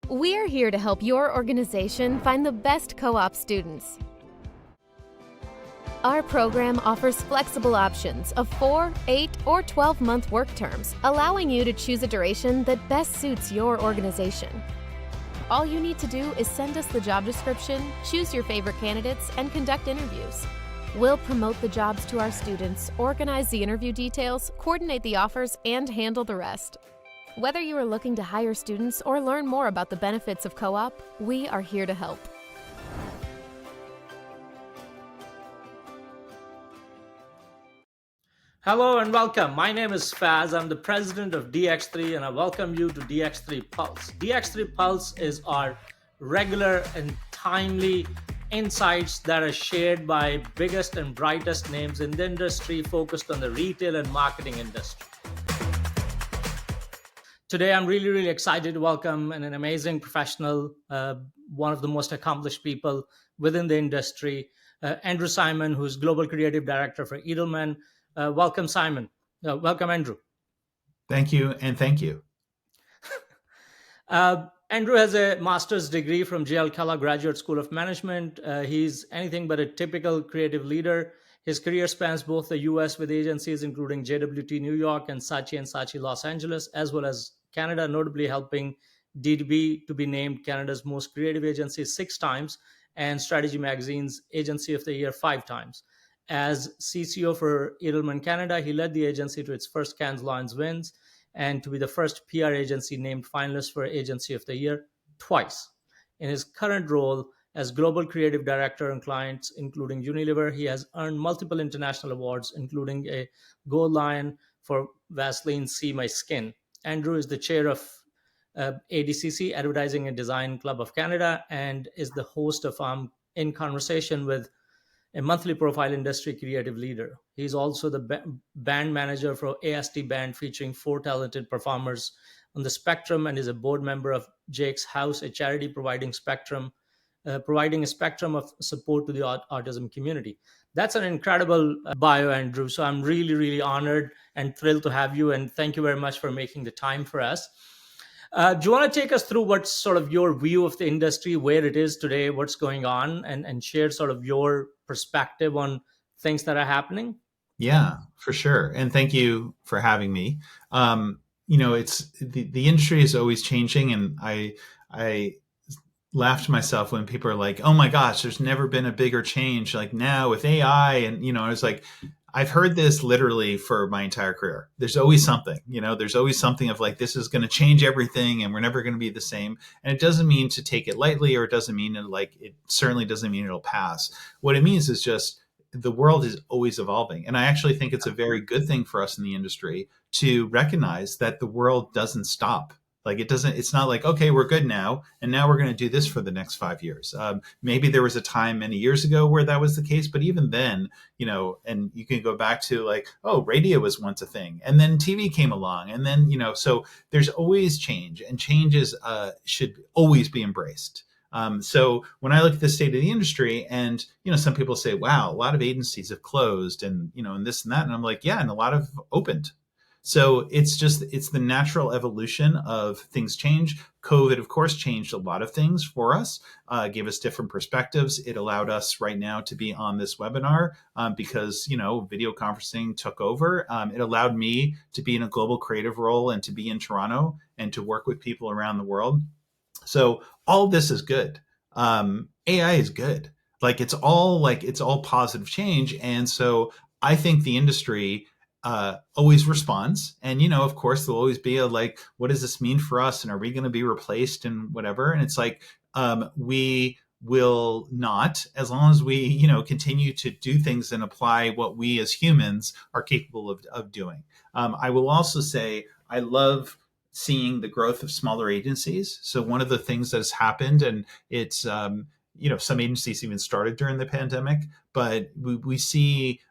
We're here to help your organization find the best co-op students. Our program offers flexible options of 4, 8, or 12-month work terms, allowing you to choose a duration that best suits your organization. All you need to do is send us the job description, choose your favorite candidates, and conduct interviews. We'll promote the jobs to our students, organize the interview details, coordinate the offers, and handle the rest. Whether you are looking to hire students or learn more about the benefits of co-op, we are here to help. Hello and welcome. My name is Faz. I'm the president of Dx3 and I welcome you to Dx3 Pulse. Dx3 Pulse is our regular and timely insights that are shared by biggest and brightest names in the industry focused on the retail and marketing industry. Today, I'm really excited to welcome an amazing professional, one of the most accomplished people within the industry, Andrew Simon, who's Global Creative Director for Edelman. Welcome, Simon. Welcome, Andrew. Thank you, and thank you. Andrew has a master's degree from JL Kellogg Graduate School of Management. He's anything but a typical creative leader. His career spans both the US with agencies including JWT New York and Saatchi Los Angeles, as well as Canada, notably helping DDB to be named Canada's most creative agency 6 times and Strategy Magazine's Agency of the Year 5 times. As CCO for Edelman Canada, he led the agency to its first Cannes Lions wins and to be the first PR agency named finalist for Agency of the Year twice. In his current role as Global Creative Director on clients including Unilever, he has earned multiple international awards, including a Gold Lion for Vaseline See My Skin. Andrew is the chair of ADCC, Advertising and Design Club of Canada, and is the host of In Conversation with a monthly profile industry creative leader. He's also the band manager for AST Band, featuring 4 talented performers on the spectrum, and is a board member of Jake's House, a charity providing a spectrum of support to the autism community. That's an incredible bio, Andrew. So I'm really honored and thrilled to have you, and thank you very much for making the time for us. Do you want to take us through what's sort of your view of the industry, where it is today, what's going on, and share sort of your perspective on things that are happening? Yeah, for sure. And thank you for having me. It's the industry is always changing, and I laugh to myself when people are like, "Oh my gosh, there's never been a bigger change like now with AI." And I was like, I've heard this literally for my entire career. There's always something, there's always something of like, this is going to change everything and we're never going to be the same. And it doesn't mean to take it lightly, or it doesn't mean it certainly doesn't mean it'll pass. What it means is just the world is always evolving. And I actually think it's a very good thing for us in the industry to recognize that the world doesn't stop. Like it's not like, okay, we're good now, and now we're going to do this for the next 5 years. Maybe there was a time many years ago where that was the case, but even then, and you can go back to like, oh, radio was once a thing, and then TV came along, and then, so there's always change, and changes should always be embraced. So when I look at the state of the industry, and, some people say, wow, a lot of agencies have closed and, and this and that. And I'm like, yeah, and a lot have opened. So it's the natural evolution of things change. COVID, of course, changed a lot of things for us, gave us different perspectives. It allowed us right now to be on this webinar because, video conferencing took over. It allowed me to be in a global creative role and to be in Toronto and to work with people around the world. So all this is good. AI is good. It's all positive change. And so I think the industry always responds. And, of course, there'll always be what does this mean for us? And are we going to be replaced and whatever? And it's like, we will not, as long as we, continue to do things and apply what we as humans are capable of doing. I will also say, I love seeing the growth of smaller agencies. So one of the things that has happened, and it's, some agencies even started during the pandemic, but we see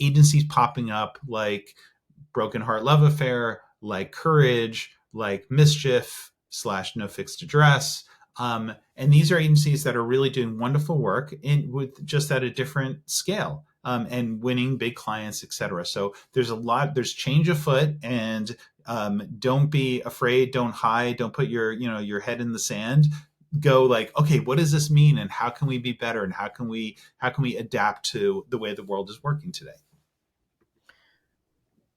agencies popping up like Broken Heart Love Affair, like Courage, like Mischief / No Fixed Address. And these are agencies that are really doing wonderful work with just at a different scale. and winning big clients, et cetera. So there's change afoot, and don't be afraid, don't hide, don't put your head in the sand. Go like, okay, what does this mean, and how can we be better, and how can we adapt to the way the world is working today?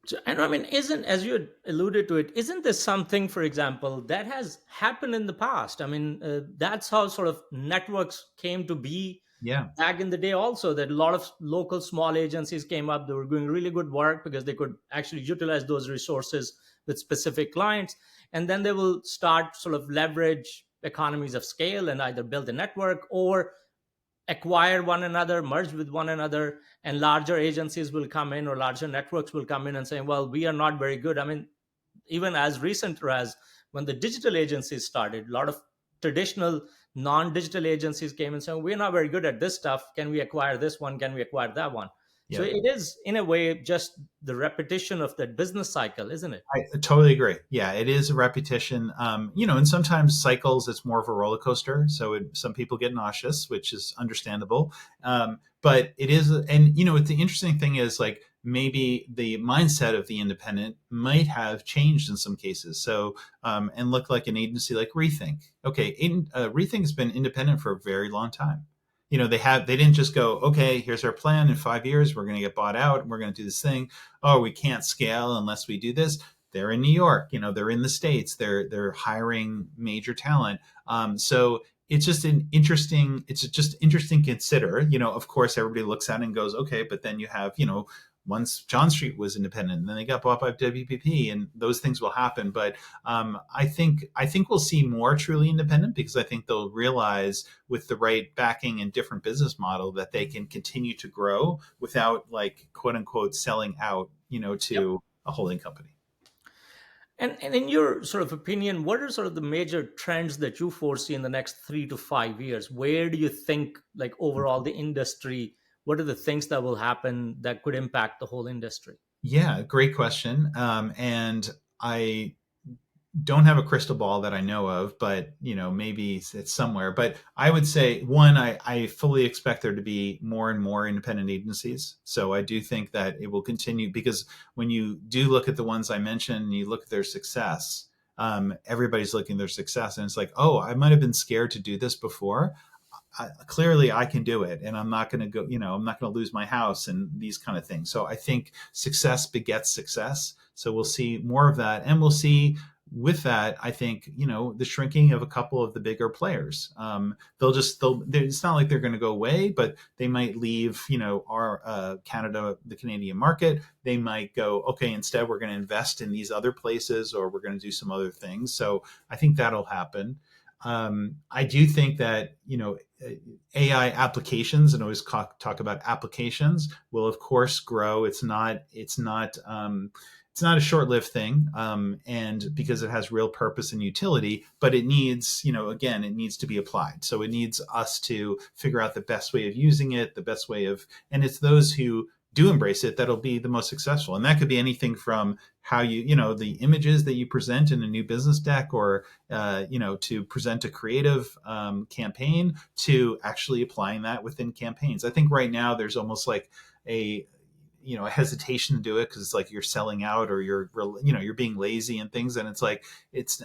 So, and I mean, isn't, as you had alluded to it, isn't this something, for example, that has happened in the past? I mean, that's how sort of networks came to be Yeah. back in the day also, that a lot of local small agencies came up. They were doing really good work because they could actually utilize those resources with specific clients. And then they will start sort of leverage economies of scale and either build a network or acquire one another, merge with one another, and larger agencies will come in, or larger networks will come in and say, well, we are not very good. I mean, even as recent as when the digital agencies started, a lot of traditional non-digital agencies came and said, we're not very good at this stuff. Can we acquire this one? Can we acquire that one? So Yeah. it is, in a way, just the repetition of that business cycle, isn't it? I totally agree. Yeah, it is a repetition. And sometimes cycles, it's more of a roller coaster. So some people get nauseous, which is understandable. But it is, and the interesting thing is, like, maybe the mindset of the independent might have changed in some cases. So, and look like an agency like Rethink. Okay, Rethink has been independent for a very long time. They didn't just go, okay, here's our plan in 5 years, we're going to get bought out, and we're going to do this thing. Oh, we can't scale unless we do this. They're in New York, they're in the States, they're hiring major talent. So it's just interesting to consider. Of course, everybody looks at it and goes, okay, but then you have, once John Street was independent, and then they got bought by WPP, and those things will happen. But I think we'll see more truly independent, because I think they'll realize, with the right backing and different business model, that they can continue to grow without, like, quote unquote, selling out, Yep. to a holding company. And in your sort of opinion, what are sort of the major trends that you foresee in the next 3 to 5 years? Where do you think, like, overall the industry, what are the things that will happen that could impact the whole industry? Yeah, great question. And I don't have a crystal ball that I know of, but maybe it's somewhere. But I would say, one, I fully expect there to be more and more independent agencies. So I do think that it will continue, because when you do look at the ones I mentioned, and you look at their success, everybody's looking at their success, and it's like, oh, I might have been scared to do this before. Clearly I can do it, and I'm not going to go, I'm not going to lose my house and these kind of things. So I think success begets success. So we'll see more of that, and we'll see, with that, I think, the shrinking of a couple of the bigger players. It's not like they're going to go away, but they might leave, our the Canadian market. They might go, okay, instead we're going to invest in these other places, or we're going to do some other things. So I think that'll happen. I do think that, AI applications, and always talk about applications, will of course grow. It's not a short-lived thing, and because it has real purpose and utility, but it needs, again, it needs to be applied. So it needs us to figure out the best way of using it, and it's those who do embrace it that'll be the most successful. And that could be anything from how the images that you present in a new business deck, or to present a creative campaign, to actually applying that within campaigns. I think right now there's almost like a hesitation to do it, because it's like you're selling out, or you're being lazy and things. And it's like, it's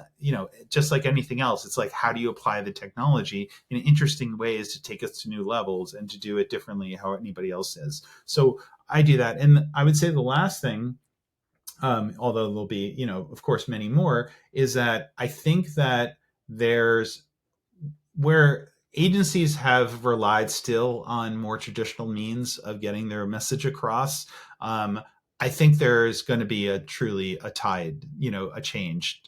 just like anything else, it's like, how do you apply the technology in interesting ways to take us to new levels, and to do it differently how anybody else is. So I do that. And I would say the last thing, although there'll be, of course, many more, is that I think that there's where agencies have relied still on more traditional means of getting their message across. I think there's going to be truly a tide, a change,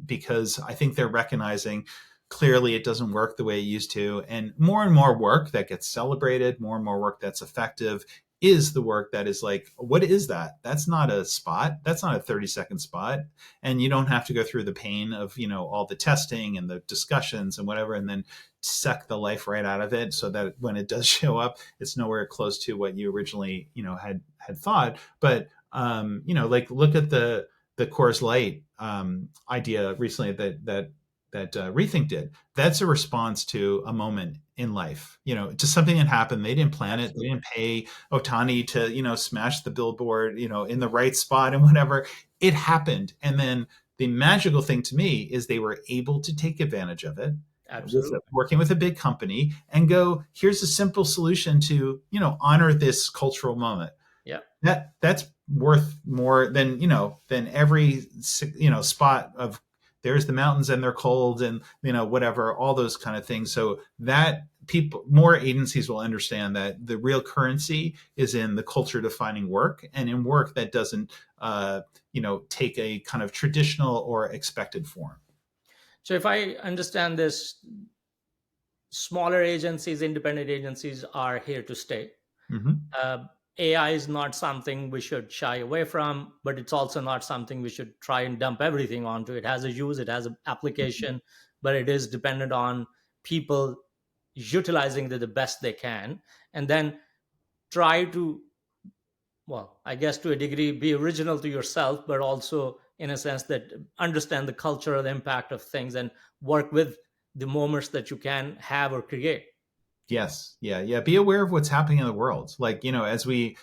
because I think they're recognizing clearly it doesn't work the way it used to. And more work that gets celebrated, more and more work that's effective, is the work that is like, what is that? That's not a spot. That's not a 30-second spot. And you don't have to go through the pain of, all the testing and the discussions and whatever, and then suck the life right out of it, so that when it does show up, it's nowhere close to what you originally, had thought. But, like, look at the Coors Light idea recently that Rethink did, that's a response to a moment in life, just something that happened. They didn't plan it. They didn't pay Otani to, smash the billboard, in the right spot and whatever. It happened. And then the magical thing to me is they were able to take advantage of it, Absolutely. working with a big company, and go, here's a simple solution to, honor this cultural moment. Yeah. That's worth more than, than every, spot of, there's the mountains and they're cold and, whatever, all those kind of things. So that more agencies will understand that the real currency is in the culture defining work, and in work that doesn't, take a kind of traditional or expected form. So if I understand this, smaller agencies, independent agencies are here to stay. Mm-hmm. AI is not something we should shy away from, but it's also not something we should try and dump everything onto. It has a use, it has an application, but it is dependent on people utilizing it the best they can, and then try to, well, I guess to a degree, be original to yourself, but also in a sense that understand the cultural impact of things and work with the moments that you can have or create. Yes. Yeah. Be aware of what's happening in the world. Like, as we,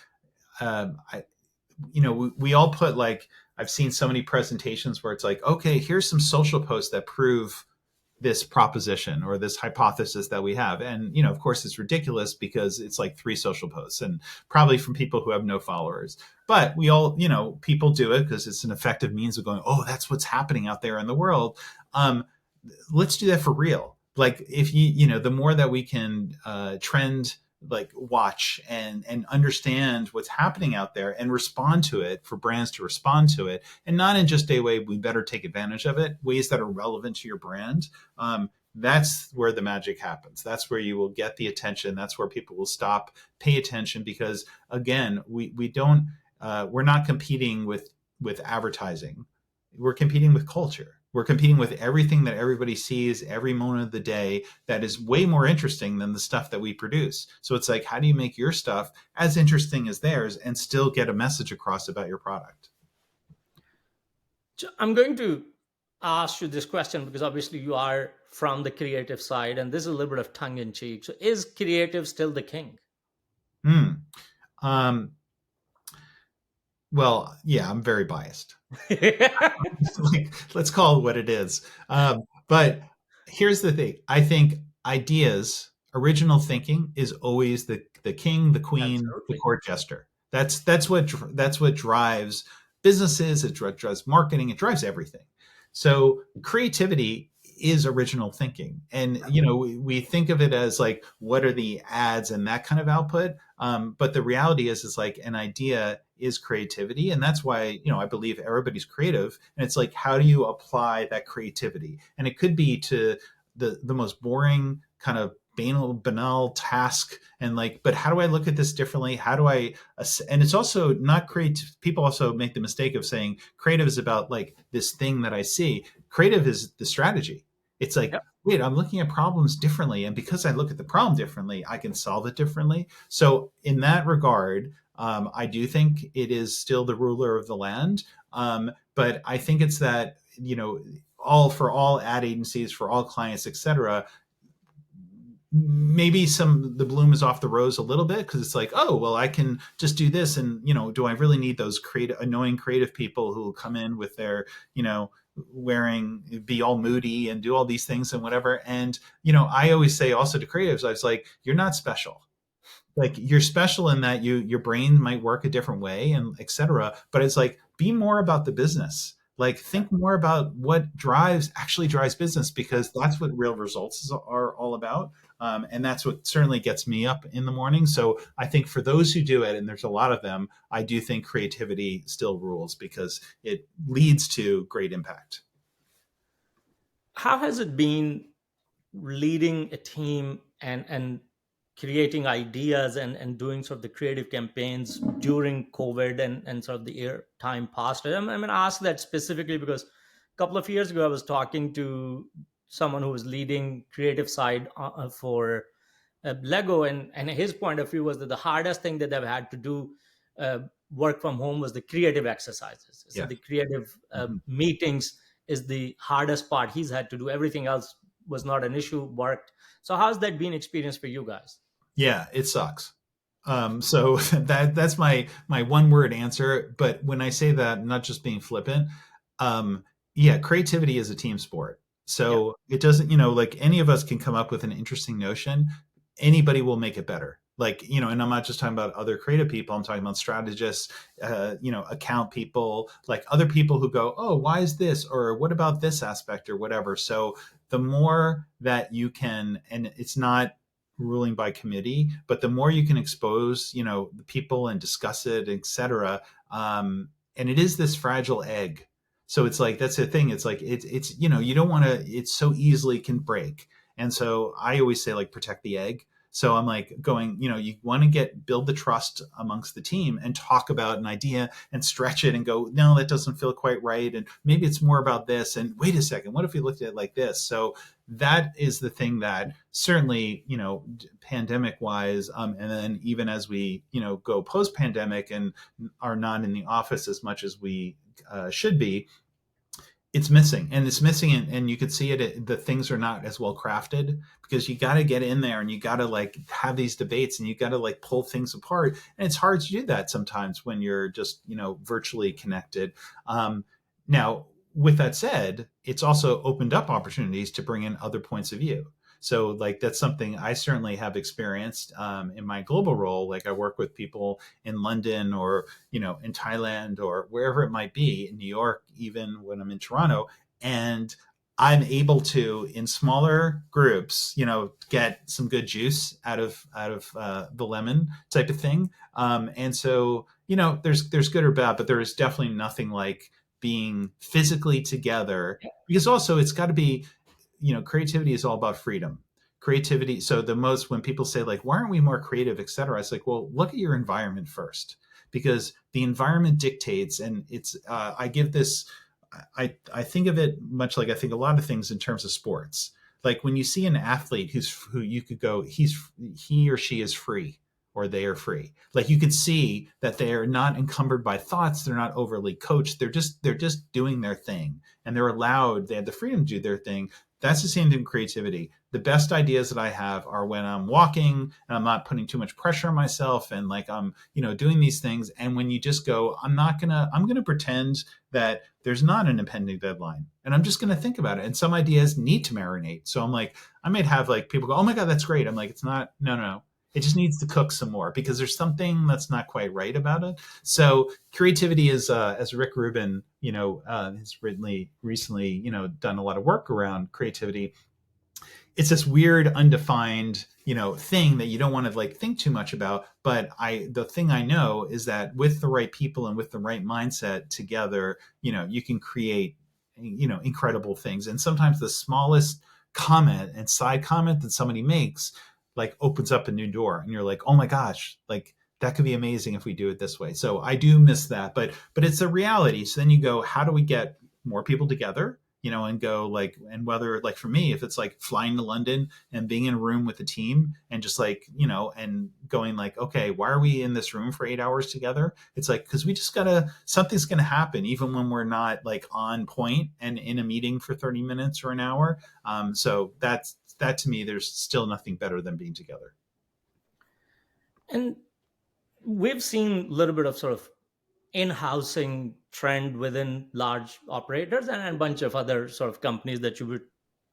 we all put, like, I've seen so many presentations where it's like, okay, here's some social posts that prove this proposition or this hypothesis that we have. And, of course it's ridiculous because it's like 3 social posts, and probably from people who have no followers. But we all, people do it because it's an effective means of going, oh, that's what's happening out there in the world. Let's do that for real. Like, if the more that we can trend, like, watch and understand what's happening out there and respond to it, for brands to respond to it, and not in just a way, we better take advantage of it, ways that are relevant to your brand. That's where the magic happens. That's where you will get the attention. That's where people will stop, pay attention, because again, we don't, we're not competing with advertising. We're competing with culture. We're competing with everything that everybody sees every moment of the day that is way more interesting than the stuff that we produce. So it's like, how do you make your stuff as interesting as theirs and still get a message across about your product? So I'm going to ask you this question because obviously you are from the creative side, and this is a little bit of tongue in cheek. So is creative still the king? Well, yeah, I'm very biased. Like, let's call it what it is. But here's the thing. I think ideas, original thinking, is always the king, the queen, Absolutely. the court jester. That's what drives businesses. It drives marketing. It drives everything. So creativity is original thinking, and we think of it as like, what are the ads and that kind of output, but the reality is like, an idea is creativity, and that's why I believe everybody's creative, and it's like, how do you apply that creativity? And it could be to the most boring kind of banal task, and like, but how do I look at this differently? How do I, and it's also not creative. People also make the mistake of saying creative is about like this thing that I see. Creative is the strategy. It's like, yep, wait, I'm looking at problems differently, and because I look at the problem differently, I can solve it differently. So in that regard, I do think it is still the ruler of the land. But I think it's that, all ad agencies, for all clients, etc., maybe the bloom is off the rose a little bit, because it's like, oh, well, I can just do this, and do I really need those annoying creative people who will come in with their be all moody and do all these things and whatever? And I always say also to creatives, I was like, you're not special. Like, you're special in that your brain might work a different way, and etc. But it's like, be more about the business. Like, think more about what actually drives business, because that's what real results are all about. And that's what certainly gets me up in the morning. So I think for those who do it, and there's a lot of them, I do think creativity still rules, because it leads to great impact. How has it been leading a team and creating ideas and doing sort of the creative campaigns during COVID and sort of the time past? I'm going to ask that specifically because a couple of years ago, I was talking to someone who was leading creative side for Lego, and his point of view was that the hardest thing that they've had to do work from home was the creative exercises. So the creative meetings is the hardest part he's had to do. Everything else was not an issue, worked. So how's that been experience for you guys? Yeah, it sucks. So that's my one word answer. But when I say that, I'm not just being flippant. Um, yeah, creativity is a team sport. Yeah. So it doesn't, like any of us can come up with an interesting notion. Anybody will make it better. Like, and I'm not just talking about other creative people. I'm talking about strategists, account people, like other people who go, oh, why is this? Or what about this aspect or whatever. So the more that you can, and it's not ruling by committee, but the more you can expose, the people and discuss it, etc. And it is this fragile egg. So it's like, that's the thing. It's like, it's, you don't want to, it so easily can break. And so I always say, like, protect the egg. So I'm like going, you want to build the trust amongst the team and talk about an idea and stretch it and go, no, that doesn't feel quite right. And maybe it's more about this. And wait a second, what if we looked at it like this? So that is the thing that certainly, pandemic wise, and then even as we, go post pandemic and are not in the office as much as we should be, it's missing, and it's missing, and you could see it. The things are not as well crafted because you got to get in there and you got to like have these debates and you got to like pull things apart, and it's hard to do that sometimes when you're just virtually connected. Now, with that said, it's also opened up opportunities to bring in other points of view. So like that's something I certainly have experienced in my global role. Like I work with people in London or in Thailand or wherever it might be, in New York, even when I'm in Toronto, and I'm able to, in smaller groups, get some good juice out of the lemon type of thing. And so there's good or bad, but there is definitely nothing like being physically together, because also it's got to be, creativity is all about freedom. Creativity. So when people say like, why aren't we more creative, et cetera? It's like, well, look at your environment first, because the environment dictates. And it's, I give this, I think of it much like I think a lot of things in terms of sports. Like when you see an athlete who you could go, he or she is free, or they are free. Like you could see that they are not encumbered by thoughts. They're not overly coached. They're just doing their thing, and they're allowed. They have the freedom to do their thing. That's the same thing with creativity. The best ideas that I have are when I'm walking and I'm not putting too much pressure on myself, and like I'm, doing these things. And when you just go, I'm going to pretend that there's not an impending deadline, and I'm just going to think about it. And some ideas need to marinate. So I'm like, I might have like people go, oh my God, that's great. I'm like, it's not, no. It just needs to cook some more because there's something that's not quite right about it. So creativity is, as Rick Rubin, has recently, done a lot of work around creativity. It's this weird, undefined, thing that you don't want to like think too much about. But the thing I know is that with the right people and with the right mindset together, you can create, incredible things. And sometimes the smallest comment and side comment that somebody makes like opens up a new door, and you're like, oh my gosh, like that could be amazing if we do it this way. So I do miss that, but it's a reality. So then you go, how do we get more people together, and go like, and whether like for me, if it's like flying to London and being in a room with a team and just like, and going like, okay, why are we in this room for 8 hours together? It's like, cause we just something's going to happen even when we're not like on point and in a meeting for 30 minutes or an hour. So that to me, there's still nothing better than being together. And we've seen a little bit of sort of in-housing trend within large operators and a bunch of other sort of companies that you would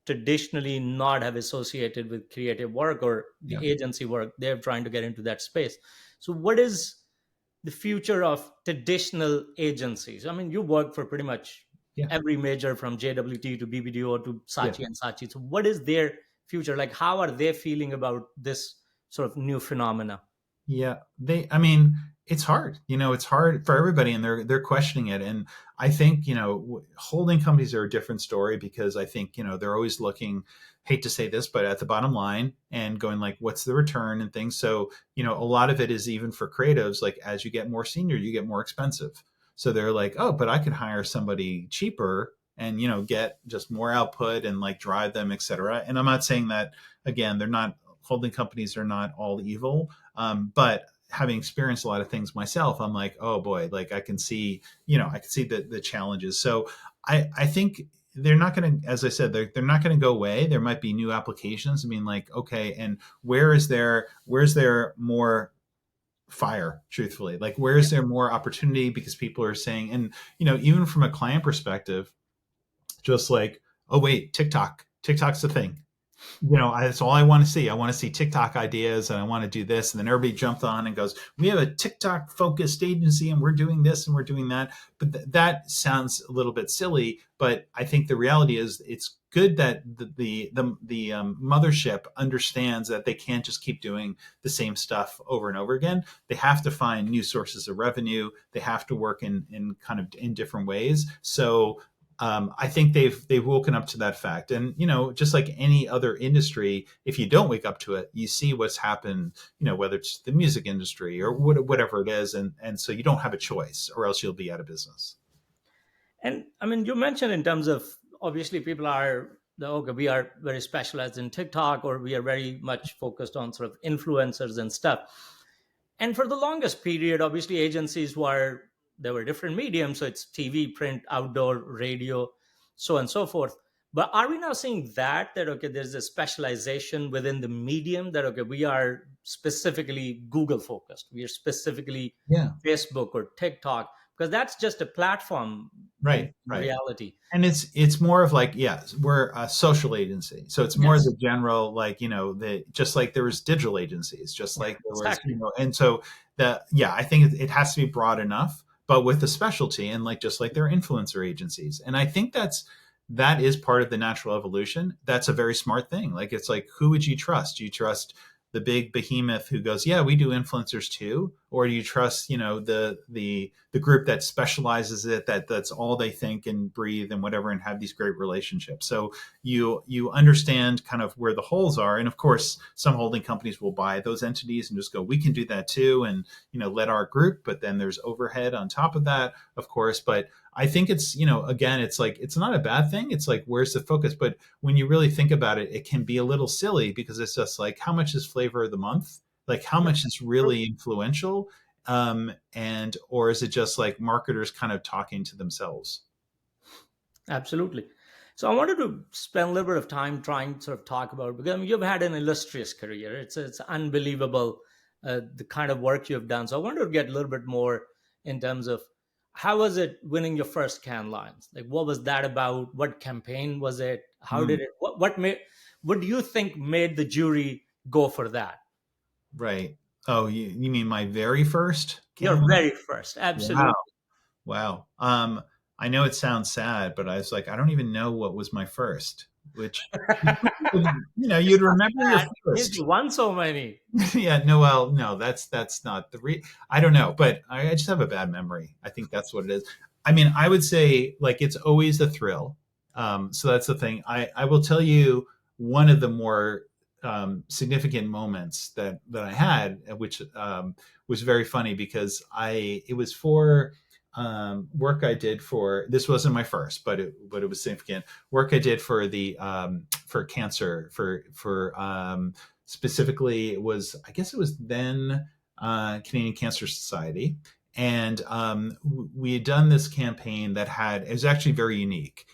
traditionally not have associated with creative work or the Yeah. agency work. They're trying to get into that space. So what is the future of traditional agencies? I mean, you work for pretty much Yeah. every major from JWT to BBDO to Yeah. Saatchi and Saatchi. So what is their future? Like, how are they feeling about this sort of new phenomena? Yeah, I mean, it's hard. It's hard for everybody, and they're questioning it. And I think holding companies are a different story, because I think they're always looking. Hate to say this, but at the bottom line and going like, what's the return and things. So a lot of it is, even for creatives, like as you get more senior, you get more expensive. So they're like, oh, but I could hire somebody cheaper and get just more output and like drive them, etc. And I'm not saying that, again, they're not, holding companies are not all evil. But having experienced a lot of things myself, I'm like, oh boy, like I can see the challenges. So I think they're not going to, as I said, they're not going to go away. There might be new applications. I mean, like, okay, and where's there more fire, truthfully? Like, where is there more opportunity? Because people are saying, and even from a client perspective, just like, oh wait, TikTok's the thing. That's all I want to see. I want to see TikTok ideas, and I want to do this. And then everybody jumped on and goes, we have a TikTok focused agency and we're doing this and we're doing that. But that sounds a little bit silly. But I think the reality is it's good that the mothership understands that they can't just keep doing the same stuff over and over again. They have to find new sources of revenue. They have to work in kind of in different ways. So I think they've woken up to that fact. And just like any other industry, if you don't wake up to it, you see what's happened, whether it's the music industry or whatever it is, and so you don't have a choice, or else you'll be out of business. And I mean, you mentioned in terms of, obviously people are okay, we are very specialized in TikTok, or we are very much focused on sort of influencers and stuff. And for the longest period, obviously agencies were, there were different mediums, so it's TV, print, outdoor, radio, so on and so forth. But are we now seeing that okay, there's a specialization within the medium, that okay, we are specifically Google focused, we are specifically Yeah. Facebook or TikTok, because that's just a platform in Right. reality. And it's more of like, we're a social agency, so it's more Yes. the general, like, just like there was digital agencies, just like there was, Exactly. and so I think it has to be broad enough, but with a specialty, and like, just like there are influencer agencies. And I think that is part of the natural evolution. That's a very smart thing. Like, it's like, who would you trust? Do you trust the big behemoth who goes, yeah, we do influencers too? Or do you trust, the group that specializes that's all they think and breathe and whatever, and have these great relationships? So you understand kind of where the holes are. And of course, some holding companies will buy those entities and just go, we can do that too, and let our group, but then there's overhead on top of that, of course. But I think it's, again, it's like, it's not a bad thing. It's like, where's the focus? But when you really think about it, it can be a little silly, because it's just like, how much is flavor of the month? Like, how much is really influential? Or is it just like marketers kind of talking to themselves? Absolutely. So I wanted to spend a little bit of time trying to sort of talk about, because I mean, you've had an illustrious career. It's unbelievable, the kind of work you've done. So I wanted to get a little bit more in terms of, how was it winning your first Cannes Lions? Like, what was that about? What campaign was it? How did it? What do you think made the jury go for that? Right. Oh, you mean my very first Your Canada? very first, Wow. absolutely. Wow. I know it sounds sad, but I was like, I don't even know what was my first, which, you'd remember your Means first. you won so many. Yeah, no, well, no, that's not I don't know, but I just have a bad memory. I think that's what it is. I mean, I would say, like, it's always a thrill. So that's the thing. I will tell you one of the more significant moments that I had, which was very funny, because it was for work I did for, this wasn't my first, but it was significant work I did for the for cancer, for specifically, it was, I guess it was then Canadian Cancer Society. And we had done this campaign it was actually very unique.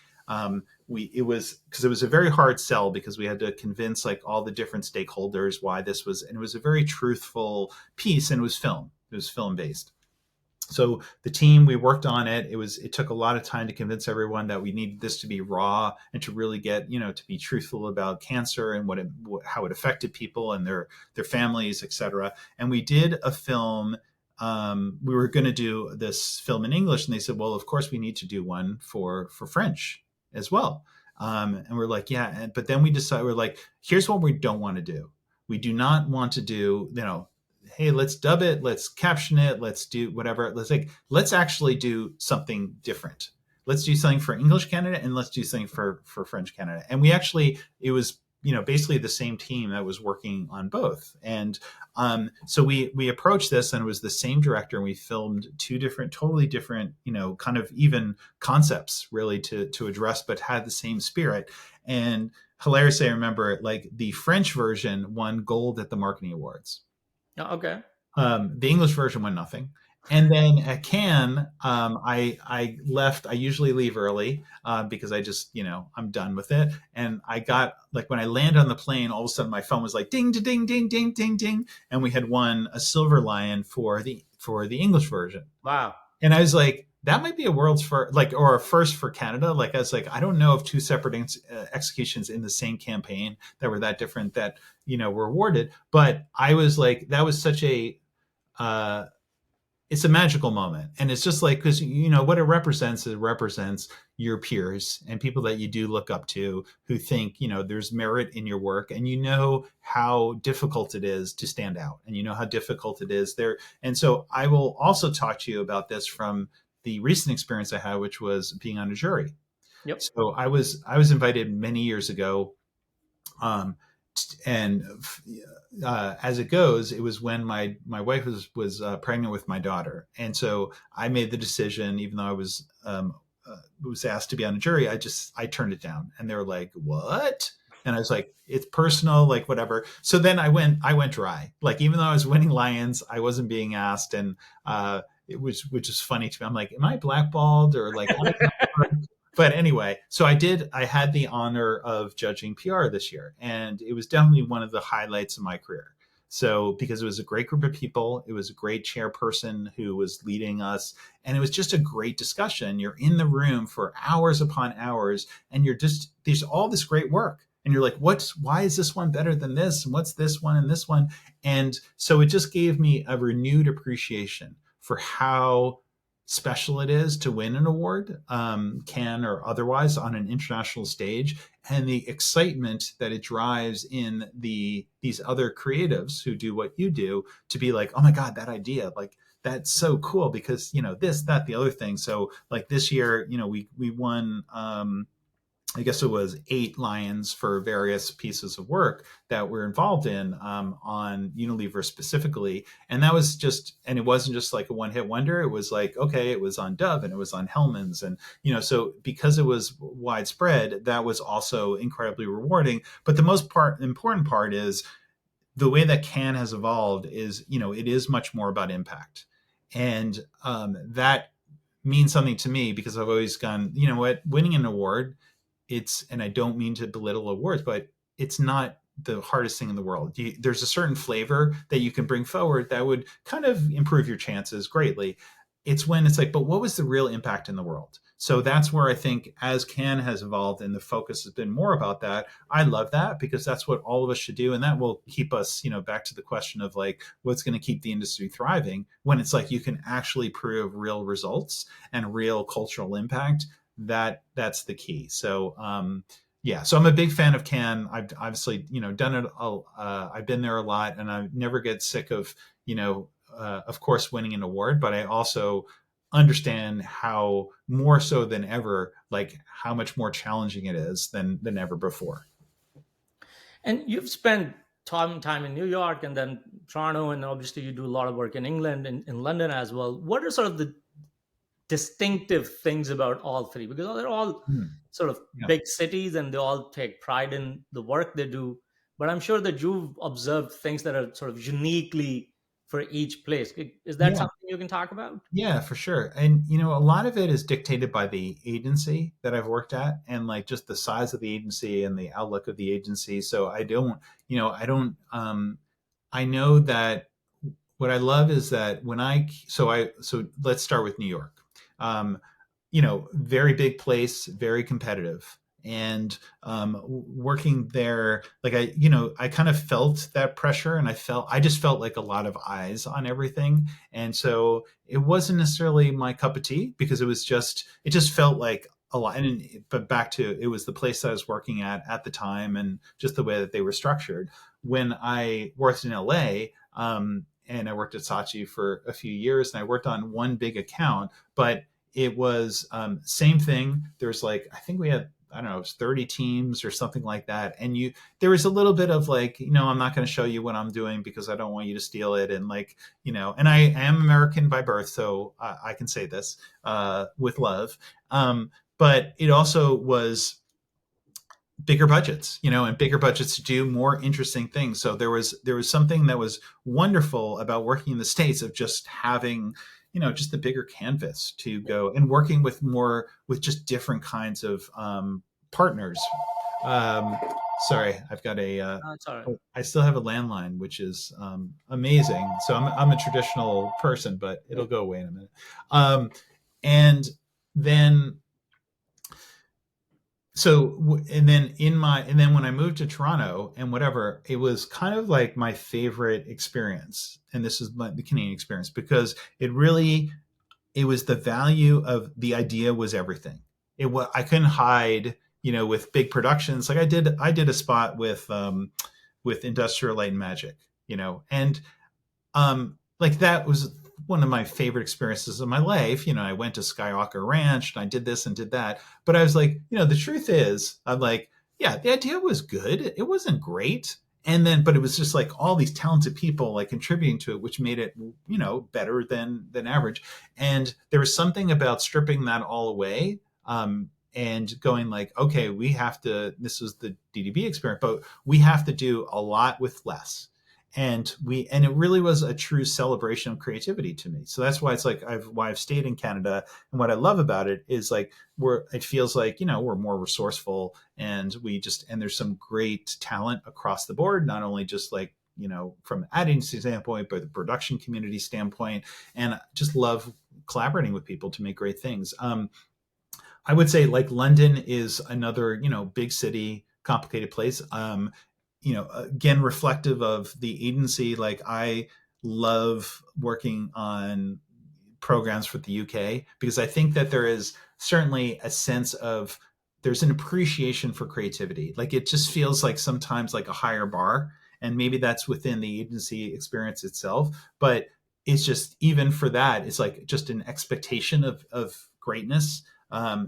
It was, because it was a very hard sell, because we had to convince like all the different stakeholders why this was, and it was a very truthful piece, and it was film based. So the team, we worked on it. It took a lot of time to convince everyone that we needed this to be raw, and to really get, to be truthful about cancer and how it affected people and their families, etc. And we did a film. We were going to do this film in English, and they said, well, of course we need to do one for French as well. And we're like, yeah. But then we decided, we're like, here's what we don't want to do. We do not want to do, hey, let's dub it, let's caption it, let's do whatever. Let's actually do something different. Let's do something for English Canada, and let's do something for French Canada. And it was, basically the same team that was working on both. And so we approached this, and it was the same director, and we filmed two totally different, kind of even concepts, really, to address, but had the same spirit. And hilariously, I remember, like, the French version won gold at the marketing awards. Okay. The English version won nothing. And then at Cannes, I left. I usually leave early because I just, I'm done with it. And I got like when I landed on the plane, all of a sudden my phone was like ding, ding, ding, ding, ding, ding, and we had won a silver lion for the English version. Wow. And I was like, that might be a world's first, like, or a first for Canada. Like, I was like, I don't know of two separate executions in the same campaign that were that different that were awarded. But I was like, that was such a uh, it's a magical moment, and it's just like because what it represents your peers and people that you do look up to who think there's merit in your work, and how difficult it is to stand out, and how difficult it is there. And so I will also talk to you about this from the recent experience I had, which was being on a jury. Yep. So I was invited many years ago, um, and as it goes, it was when my wife was pregnant with my daughter, and so I made the decision, even though I was asked to be on a jury, I turned it down, and they were like, "What?" And I was like, "It's personal, like whatever." So then I went dry. Like even though I was winning lions, I wasn't being asked, and it was which is funny to me. I'm like, "Am I blackballed or like how does that work?" But anyway, so I had the honor of judging PR this year, and it was definitely one of the highlights of my career. So because it was a great group of people, it was a great chairperson who was leading us, and it was just a great discussion. You're in the room for hours upon hours, and there's all this great work, and you're like, why is this one better than this, and what's this one and this one? And so it just gave me a renewed appreciation for how special it is to win an award, can or otherwise, on an international stage, and the excitement that it drives in these other creatives who do what you do to be like, oh my God, that idea, like that's so cool because this, that, the other thing. So like this year, we won. I guess it was 8 lions for various pieces of work that we're involved in, on Unilever specifically. And it wasn't just like a one hit wonder. It was like, okay, it was on Dove and it was on Hellman's. And, so because it was widespread, that was also incredibly rewarding. But the important part is the way that Cannes has evolved is, it is much more about impact. And that means something to me because I've always gone, winning an award, and I don't mean to belittle awards, but it's not the hardest thing in the world. There's a certain flavor that you can bring forward that would kind of improve your chances greatly. It's when it's like, but what was the real impact in the world? So that's where I think as Cannes has evolved and the focus has been more about that, I love that because that's what all of us should do. And that will keep us, back to the question of like, what's going to keep the industry thriving when it's like you can actually prove real results and real cultural impact. That's the key. So yeah, so I'm a big fan of Cannes. I've obviously done it. I've been there a lot, and I never get sick of of course winning an award. But I also understand how more so than ever, like how much more challenging it is than ever before. And you've spent time in New York and then Toronto, and obviously you do a lot of work in England and in London as well. What are sort of the distinctive things about all three? Because they're all sort of Yeah. big cities and they all take pride in the work they do. But I'm sure that you've observed things that are sort of uniquely for each place. Is that Yeah. something you can talk about? Yeah, for sure. And a lot of it is dictated by the agency that I've worked at and like just the size of the agency and the outlook of the agency. So I know that what I love is that so let's start with New York. Um, very big place, very competitive. And working there, like I kind of felt that pressure, and I just felt like a lot of eyes on everything, and so it wasn't necessarily my cup of tea because it just felt like a lot. But back to it was the place that I was working at the time, and just the way that they were structured. When I worked in LA, and I worked at Saatchi for a few years, and I worked on one big account, but it was same thing. There's like I think we had I don't know, it was 30 teams or something like that. And there was a little bit of like, I'm not going to show you what I'm doing because I don't want you to steal it. And like, and I am American by birth, so I can say this with love. But it also was bigger budgets, and bigger budgets to do more interesting things. So there was something that was wonderful about working in the States of just having, just the bigger canvas to go and working with just different kinds of partners. Um, Sorry, I've got That's all right. I still have a landline, which is amazing. So I'm a traditional person, but it'll go away in a minute. And then and then when I moved to Toronto and whatever, it was kind of like my favorite experience, and this is the Canadian experience, because it was the value of the idea was everything. I couldn't hide, with big productions. Like I did a spot with Industrial Light and Magic, and like that was one of my favorite experiences of my life. I went to Skywalker Ranch and I did this and did that. But I was like, the truth is, I'm like, yeah, the idea was good. It wasn't great. But it was just like all these talented people like contributing to it, which made it, better than average. And there was something about stripping that all away. And going like, okay, this was the DDB experience, but we have to do a lot with less. And it really was a true celebration of creativity to me. So that's why it's like why I've stayed in Canada. And what I love about it is like it feels like, we're more resourceful, and and there's some great talent across the board, not only just like, from an ad agency standpoint, but the production community standpoint. And I just love collaborating with people to make great things. I would say like London is another, big city, complicated place. Again, reflective of the agency. Like I love working on programs for the UK, because I think that there is certainly a sense of there's an appreciation for creativity. Like it just feels like sometimes like a higher bar, and maybe that's within the agency experience itself. But it's just, even for that, it's like just an expectation of greatness.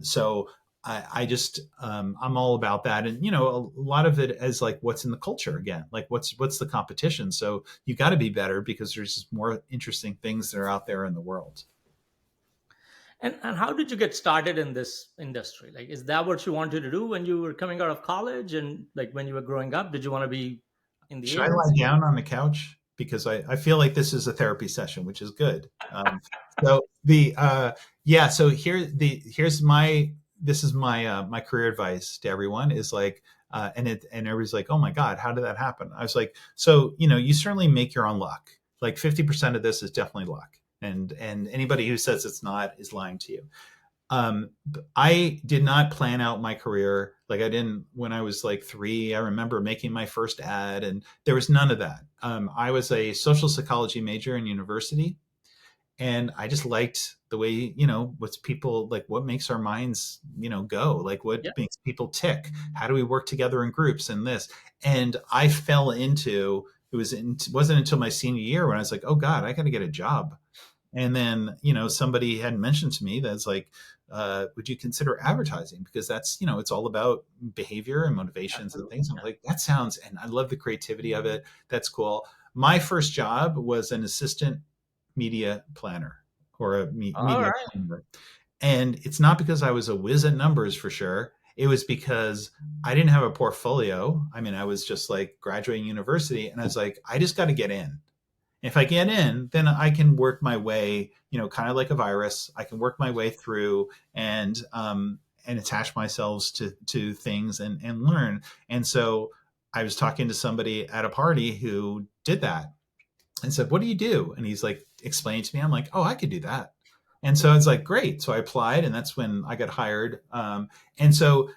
So I just I'm all about that, and a lot of it is like what's in the culture again, like what's the competition. So you got to be better because there's just more interesting things that are out there in the world. And how did you get started in this industry? Like, is that what you wanted to do when you were coming out of college, and like when you were growing up? Did you want to be in the Should I lie agency? down on the couch? Because I feel like this is a therapy session, which is good. So the yeah, so here's my this is my my career advice to everyone is like, and everybody's like, oh my God, how did that happen? I was like, so you certainly make your own luck. Like 50% of this is definitely luck, and anybody who says it's not is lying to you. I did not plan out my career. Like I didn't, when I was like 3, I remember making my first ad, and there was none of that. I was a social psychology major in university, and I just liked the way, what's people like, what makes our minds, go, like what Yeah. makes people tick? How do we work together in groups and this? And I fell into, wasn't until my senior year when I was like, oh God, I got to get a job. And then, somebody had mentioned to me that's like, would you consider advertising? Because that's, it's all about behavior and motivations and Absolutely. things. I'm Yeah. like, that sounds, and I love the creativity of it. That's cool. My first job was an assistant media planner, or a All media right. planner. And it's not because I was a whiz at numbers for sure. It was because I didn't have a portfolio. I mean, I was just like graduating university, and I was like, I just got to get in. If I get in, then I can work my way, kind of like a virus. I can work my way through and attach myself to things and learn. And so I was talking to somebody at a party who did that and said, "What do you do?" And he's like, explained to me. I'm like, "Oh, I could do that." And so it's like, great. So I applied, and that's when I got hired. And so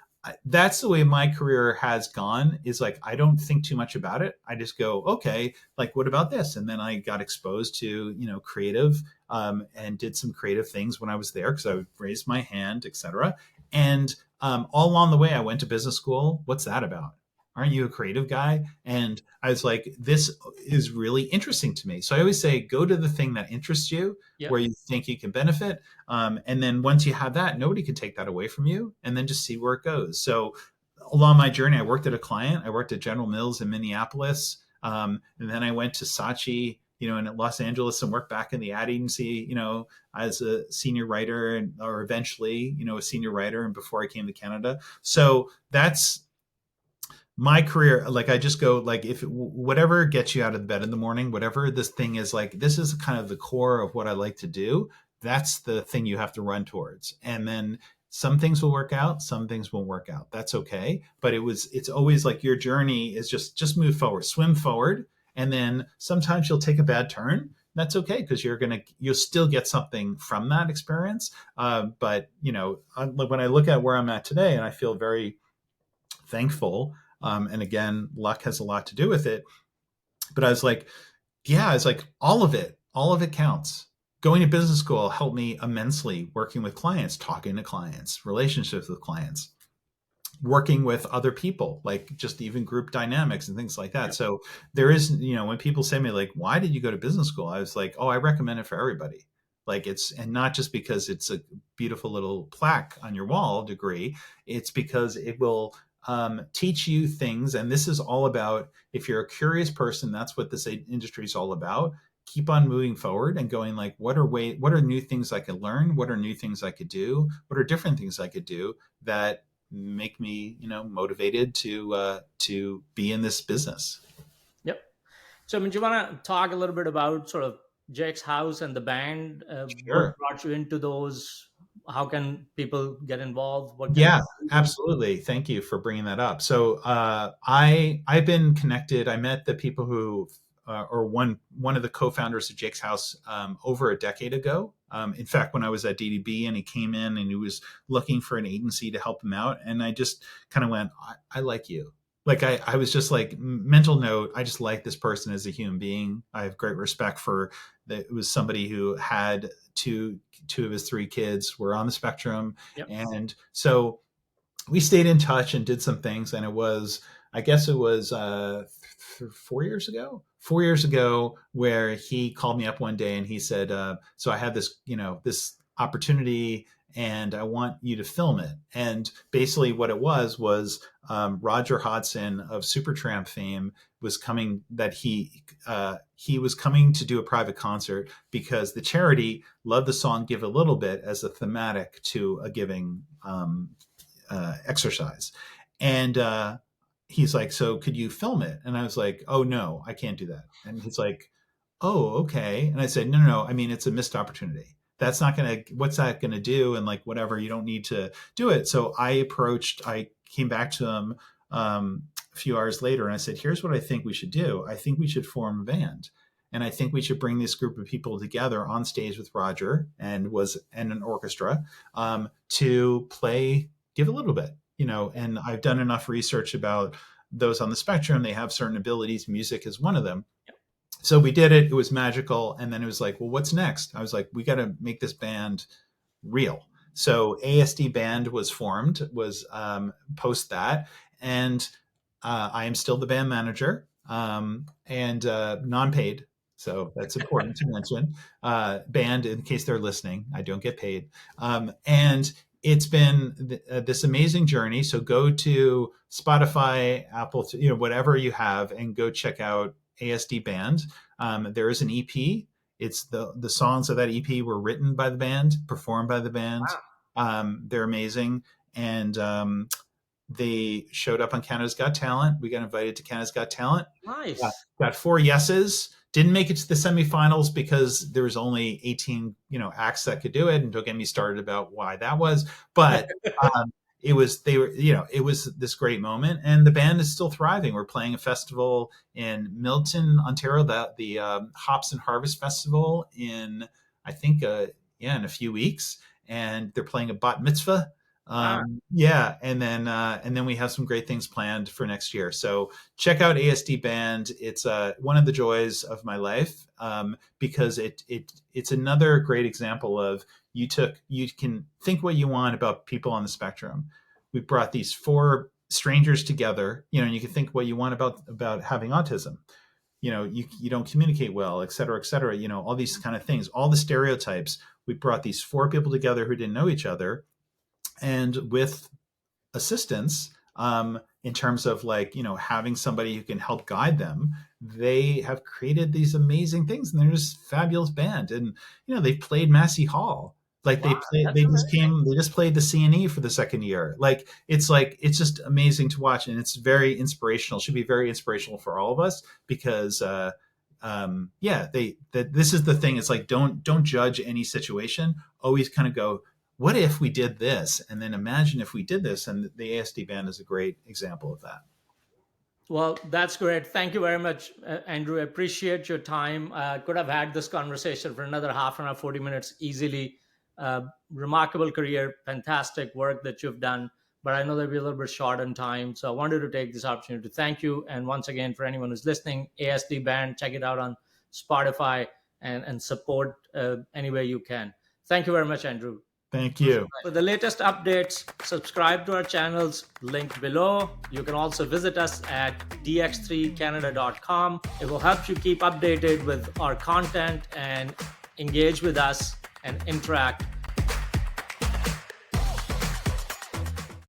that's the way my career has gone. Is like I don't think too much about it. I just go, okay, like what about this? And then I got exposed to creative, and did some creative things when I was there because I raised my hand, etc. And all along the way, I went to business school. What's that about? Aren't you a creative guy? And I was like, this is really interesting to me. So I always say, go to the thing that interests you, Yeah. where you think you can benefit. And then once you have that, nobody can take that away from you. And then just see where it goes. So along my journey, I worked at a client. I worked at General Mills in Minneapolis. And then I went to Saatchi, in Los Angeles, and worked back in the ad agency, as a senior writer, or eventually, a senior writer, and before I came to Canada. So that's my career, like I just go like, if whatever gets you out of bed in the morning, whatever this thing is, like this is kind of the core of what I like to do. That's the thing you have to run towards. And then some things will work out, some things won't work out. That's okay. But it's always like your journey is just move forward, swim forward. And then sometimes you'll take a bad turn. That's okay, because you'll still get something from that experience. But when I look at where I'm at today, and I feel very thankful. And again, luck has a lot to do with it. But I was like, yeah, it's like all of it counts. Going to business school helped me immensely, working with clients, talking to clients, relationships with clients, working with other people, like just even group dynamics and things like that. Yep. So there is, when people say to me like, why did you go to business school? I was like, oh, I recommend it for everybody. Like and not just because it's a beautiful little plaque on your wall degree. It's because it will teach you things. And this is all about, if you're a curious person, that's what this industry is all about. Keep on moving forward and going like, what are new things I could learn? What are new things I could do? What are different things I could do that make me, motivated to be in this business? Yep. So, I mean, do you want to talk a little bit about sort of Jake's house and the band? What Sure. brought you into those? How can people get involved? What can Yeah, you do? absolutely. Thank you for bringing that up. So I've been connected. I met the people who, or one of the co-founders of Jake's House over a decade ago. In fact, when I was at DDB and he came in and he was looking for an agency to help him out, and I just kind of went, I like you. Like I was just like, mental note, I just like this person as a human being. I have great respect for that. It was somebody who had two of his three kids were on the spectrum. Yep. And so we stayed in touch and did some things. And I guess it was 4 years ago, 4 years ago, where he called me up one day and he said, so I had this, this opportunity and I want you to film it. And basically what it was Roger Hodgson of Supertramp fame was coming, that he was coming to do a private concert because the charity loved the song Give a Little Bit as a thematic to a giving exercise. And he's like, so could you film it? And I was like, oh no, I can't do that. And he's like, oh, okay. And I said, no. I mean, it's a missed opportunity. That's not going to, what's that going to do? And like, whatever, you don't need to do it. So I came back to him a few hours later and I said, here's what I think we should do. I think we should form a band. And I think we should bring this group of people together on stage with Roger and an orchestra to play Give a Little Bit, and I've done enough research about those on the spectrum. They have certain abilities. Music is one of them. So we did it. It was magical. And then it was like, well, what's next? I was like, we got to make this band real. So ASD Band was formed, was post that. And I am still the band manager and non-paid. So that's important to mention. Band, in case they're listening, I don't get paid. And it's been this amazing journey. So go to Spotify, Apple, whatever you have, and go check out ASD Band. There is an EP. It's the songs of that EP were written by the band, performed by the band. They're amazing. And they showed up on Canada's Got Talent. We got invited to Canada's Got Talent. Nice. Got 4 yeses. Didn't make it to the semifinals because there was only 18, acts that could do it. And don't get me started about why that was. But it was this great moment, and the band is still thriving. We're playing a festival in Milton, Ontario, the Hops and Harvest Festival in, I think, in a few weeks, and they're playing a bat mitzvah. Yeah, and then we have some great things planned for next year. So check out ASD Band. It's one of the joys of my life because it's another great example of you can think what you want about people on the spectrum. We brought these 4 strangers together, and you can think what you want about having autism. You don't communicate well, et cetera, all these kind of things, all the stereotypes. We brought these 4 people together who didn't know each other. And with assistance, in terms of having somebody who can help guide them, they have created these amazing things, and they're just fabulous band. And they've played Massey Hall. Like Wow, that's they amazing. just played the CNE for the second year. Like it's just amazing to watch, and it's very inspirational. Should be very inspirational for all of us because yeah, this is the thing. It's like don't judge any situation. Always kind of go, what if we did this, and then imagine if we did this. And the ASD band is a great example of that. Well, that's great. Thank you very much, Andrew. I appreciate your time. Could have had this conversation for another half an hour, 40 minutes easily. Remarkable career, fantastic work that you've done. But I know that we're a little bit short on time. So I wanted to take this opportunity to thank you. And once again, for anyone who's listening, ASD Band, check it out on Spotify and support any way you can. Thank you very much, Andrew. Thank you. For the latest updates, subscribe to our channels, link below. You can also visit us at dx3canada.com. It will help you keep updated with our content and engage with us and interact